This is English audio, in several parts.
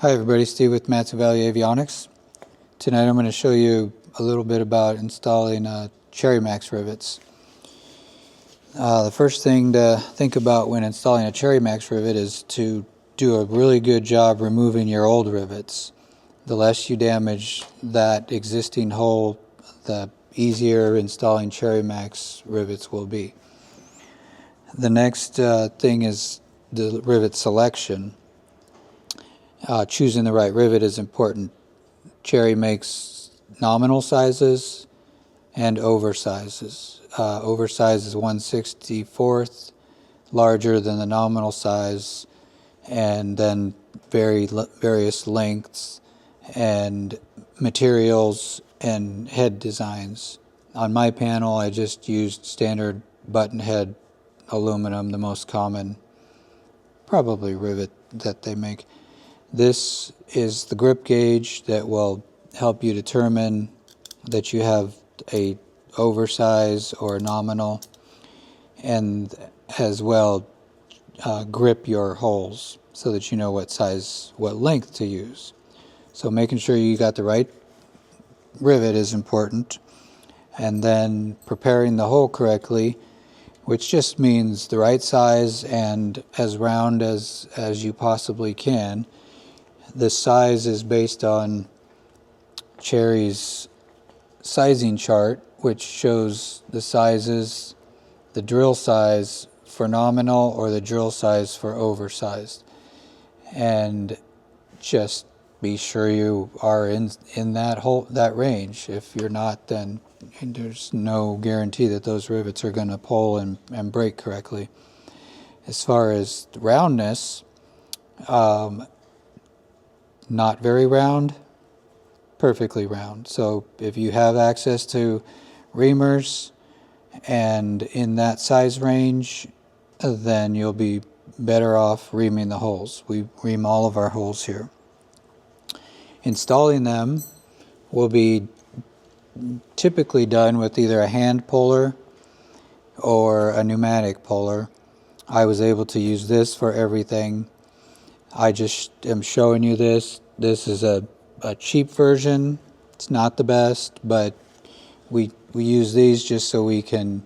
Hi everybody, Steve with Matson Valley Avionics. Tonight I'm going to show you a little bit about installing CherryMax rivets. The first thing to think about when installing a CherryMax rivet is to do a really good job removing your old rivets. The less you damage that existing hole, the easier installing CherryMax rivets will be. The next thing is the rivet selection. Choosing the right rivet is important. Cherry makes nominal sizes and oversizes. Oversize is 1/64th, larger than the nominal size, and then various lengths and materials and head designs. On my panel, I just used standard button head aluminum, the most common probably rivet that they make. This is the grip gauge that will help you determine that you have a oversize or nominal, and as well grip your holes so that you know what size, what length to use. So making sure you got the right rivet is important, and then preparing the hole correctly, which just means the right size and as round as you possibly can. The size is based on Cherry's sizing chart, which shows the sizes, the drill size for nominal or the drill size for oversized. And just be sure you are in that range. If you're not, then there's no guarantee that those rivets are going to pull and break correctly. As far as roundness, not very round, perfectly round. So if you have access to reamers and in that size range, then you'll be better off reaming the holes. We ream all of our holes here. Installing them will be typically done with either a hand puller or a pneumatic puller. I was able to use this for everything. I just am showing you this. This is a cheap version. It's not the best, but we use these just so we can,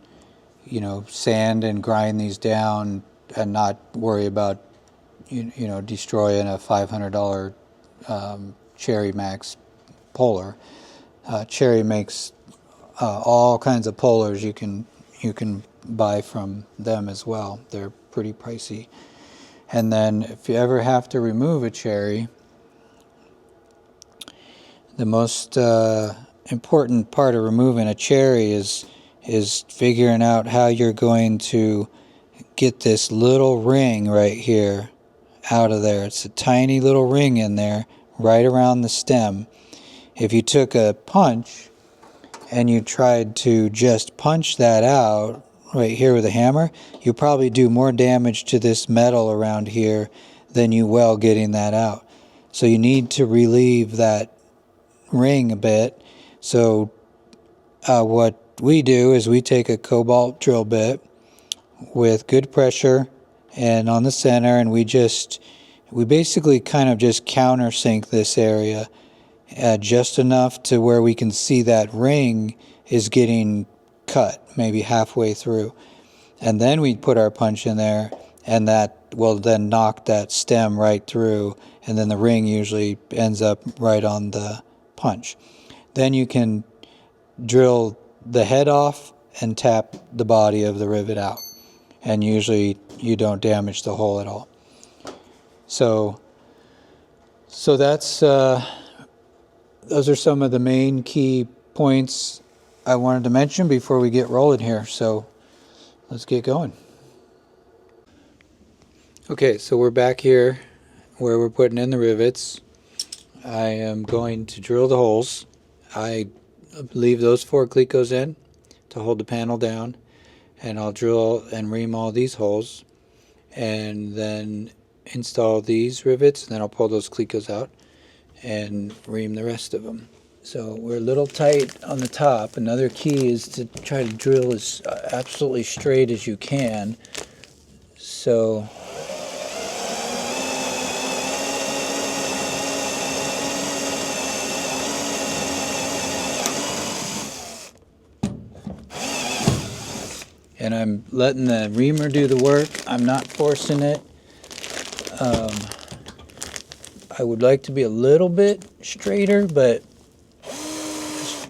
sand and grind these down and not worry about, destroying a $500 CherryMax puller. Cherry makes all kinds of pullers you can buy from them as well. They're pretty pricey. And then if you ever have to remove a cherry, the most important part of removing a cherry is figuring out how you're going to get this little ring right here out of there. It's a tiny little ring in there right around the stem. If you took a punch and you tried to just punch that out right here with a hammer, you probably do more damage to this metal around here than you will getting that out. So you need to relieve that ring a bit. So what we do is we take a cobalt drill bit with good pressure and on the center, and we basically kind of just countersink this area just enough to where we can see that ring is getting cut maybe halfway through, and then we put our punch in there, and that will then knock that stem right through, and then the ring usually ends up right on the punch. Then you can drill the head off and tap the body of the rivet out, and usually you don't damage the hole at all. So that's those are some of the main key points I wanted to mention before we get rolling here. So let's get going. Okay, so we're back here where we're putting in the rivets. I am going to drill the holes. I leave those 4 clecos in to hold the panel down, and I'll drill and ream all these holes and then install these rivets, and then I'll pull those clecos out and ream the rest of them. So we're a little tight on the top. Another key is to try to drill as absolutely straight as you can. So letting the reamer do the work. I'm not forcing it. I would like to be a little bit straighter, but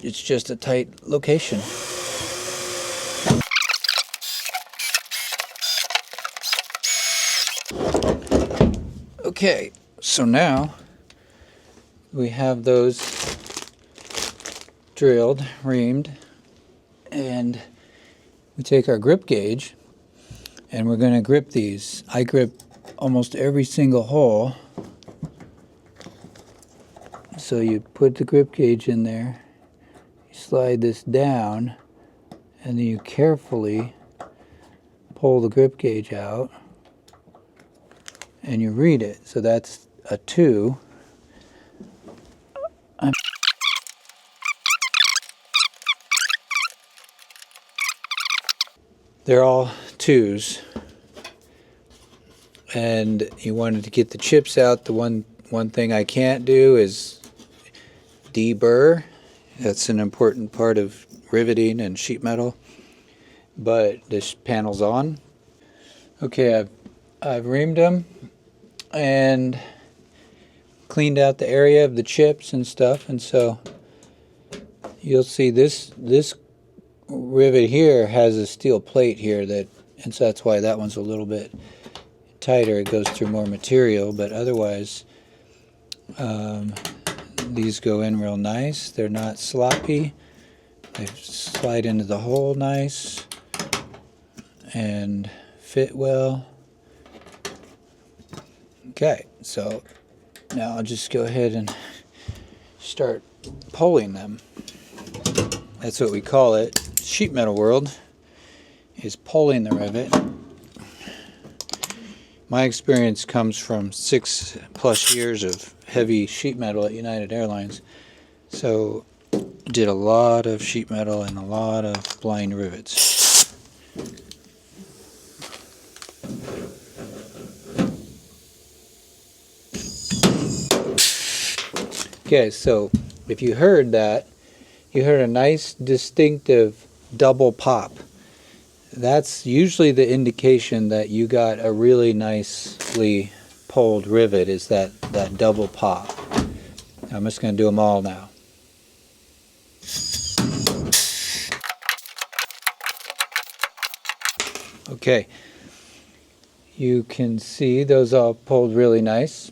it's just a tight location. Okay, so now we have those drilled, reamed, and we take our grip gauge and we're going to grip these. I grip almost every single hole. So you put the grip gauge in there, you slide this down, and then you carefully pull the grip gauge out and you read it. So that's a 2. They're all 2s, and you wanted to get the chips out. The one thing I can't do is deburr. That's an important part of riveting and sheet metal, but this panel's on. Okay, I've reamed them and cleaned out the area of the chips and stuff, and so you'll see this rivet here has a steel plate here, and so that's why that one's a little bit tighter. It goes through more material, but otherwise these go in real nice. They're not sloppy. They slide into the hole nice and fit well. Okay, so now I'll just go ahead and start pulling them. That's what we call it. Sheet metal world is pulling the rivet. My experience comes from 6+ years of heavy sheet metal at United Airlines. So did a lot of sheet metal and a lot of blind rivets. Okay, so if you heard that, you heard a nice distinctive double pop. That's usually the indication that you got a really nicely pulled rivet, is that double pop. I'm just going to do them all now. Okay, you can see those all pulled really nice.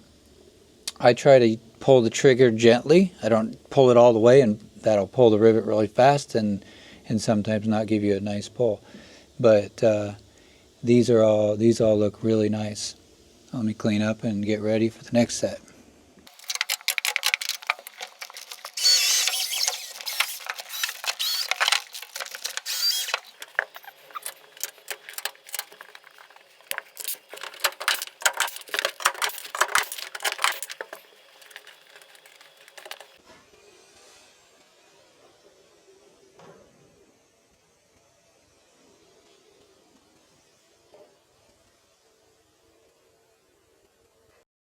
I try to pull the trigger gently. I don't pull it all the way, and that'll pull the rivet really fast and sometimes not give you a nice pull. But these all look really nice. Let me clean up and get ready for the next set.